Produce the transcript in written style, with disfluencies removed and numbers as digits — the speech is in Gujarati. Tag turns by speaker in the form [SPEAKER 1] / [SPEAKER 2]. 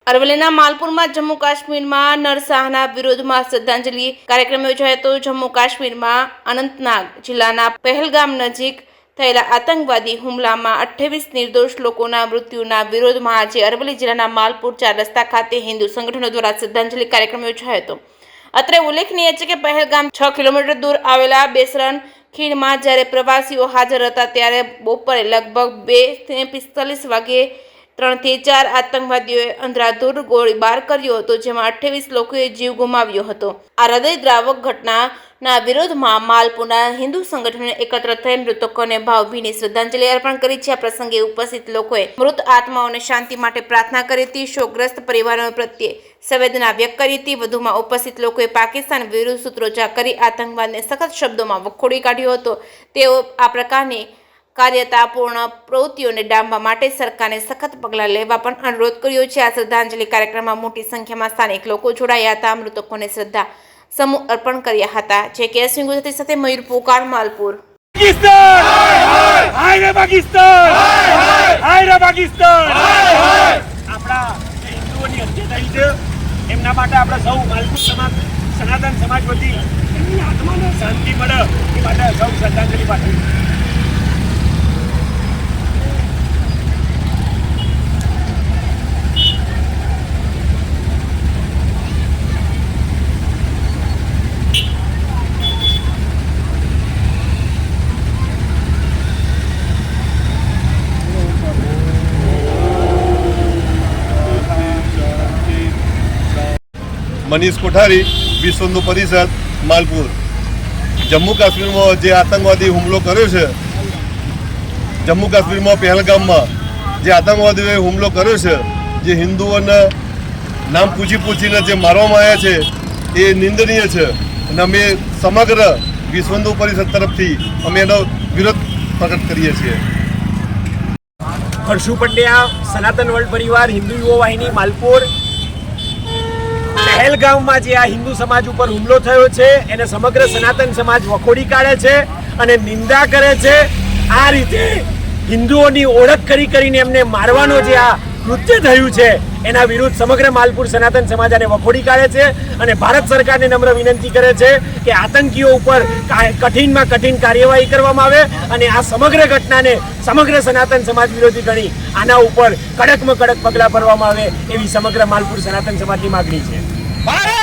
[SPEAKER 1] અરવલ્લીના માલપુરમાં જમ્મુ કાશ્મીરમાં નરસાહના વિરોધમાં શ્રદ્ધાંજલિ કાર્યક્રમ યોજાયો હતો। જમ્મુ કાશ્મીરમાં અનંતનાગ જિલ્લાના પહેલગામ નજીક થયેલા આતંકવાદી હુમલામાં 28 નિર્દોષ લોકોના મૃત્યુના વિરોધમાં આજે અરવલ્લી જિલ્લાના માલપુર 4 રસ્તા ખાતે હિન્દુ સંગઠનો દ્વારા શ્રદ્ધાંજલિ કાર્યક્રમ યોજાયો હતો। અત્રે ઉલ્લેખનીય છે કે પહેલગામ 6 કિલોમીટર દૂર આવેલા બેસરન ખીણમાં જ્યારે પ્રવાસીઓ હાજર હતા ત્યારે બપોરે લગભગ 2:45 વાગ્યે 3 થી 4 આતંકવાદીઓએ અંધાધૂંધ ગોળીબાર કર્યો હતો, જેમાં 28 લોકોએ જીવ ગુમાવ્યો હતો। આ હૃદયદ્રાવક ઘટનાના વિરોધમાં માલપુરના હિન્દુ સંગઠનોને એકત્ર થઈ મૃતકોને ભાવભીની શ્રદ્ધાંજલિ અર્પણ કરી છે। આ પ્રસંગે ઉપસ્થિત લોકોએ મૃત આત્માઓને શાંતિ માટે પ્રાર્થના કરી હતી, શોકગ્રસ્ત પરિવારો પ્રત્યે સંવેદના વ્યક્ત કરી હતી। વધુમાં ઉપસ્થિત લોકોએ પાકિસ્તાન વિરુદ્ધ સૂત્રોચ્ચાર કરી આતંકવાદને સખત શબ્દોમાં વખોડી કાઢ્યો હતો। તેઓ આ પ્રકારની કાર્યતાપૂર્ણ પ્રવૃત્તિઓને ડામવા માટે સરકારને સખત પગલાં લેવા પણ અનુરોધ કર્યો છે। આ શ્રદ્ધાંજલિ કાર્યક્રમમાં મોટી સંખ્યામાં સ્થાનિક લોકો જોડાયા હતા, મૃતકોને શ્રદ્ધા સમૂહ અર્પણ કર્યા હતા। જે કે એસવી ગુજરાતી સાથે મયુર પોકાર, માલપુર।
[SPEAKER 2] આપણા હિન્દુઓની હત્યા થઈ છે, એમના માટે આપણે સૌ માલપુર સમાજ, સનાતન સમાજ વતી એમની આત્માને શાંતિ મળે એ માટે સૌ શ્રદ્ધાંજલિ પાઠવી।
[SPEAKER 3] मनीष कोठारी, विश्व हिंदू परिषद, मालपुर। जम्मू काश्मीर में जो आतंकवादी हुमलो कर्यो छे, जम्मू काश्मीर में पहलगाम में जो आतंकवादी हुमलो कर्यो छे, जे हिंदुओने नाम पूछी जे मारवामां आव्या छे ए निंदनीय छे अने अमे समग्र विश्व हिंदू परिषद तरफथी अमे एनो विरोध प्रकट करीए छीए।
[SPEAKER 2] हर्षु पंड्या, सनातन वर्ल्ड परिवार, हिंदू युवा वाहिनी, मालपुर। પહેલગામમાં જે આ હિન્દુ સમાજ ઉપર હુમલો થયો છે એને સમગ્ર સનાતન સમાજ વખોડી કાઢે છે અને નિંદા કરે છે। આ રીતે હિન્દુઓની ઓળખ કરીને એમને મારવાનો જે આ કૃત્ય થયું છે એના વિરુદ્ધ સમગ્ર માલપુર સનાતન સમાજ આને વખોડી કાઢે છે અને ભારત સરકારને નમ્ર વિનંતી કરે છે કે આતંકીઓ ઉપર કઠિનમાં કઠિન કાર્યવાહી કરવામાં આવે અને આ સમગ્ર ઘટનાને સમગ્ર સનાતન સમાજ વિરોધી ગણી આના ઉપર કડકમાં કડક પગલાં ભરવામાં આવે એવી સમગ્ર માલપુર સનાતન સમાજની માગણી છે।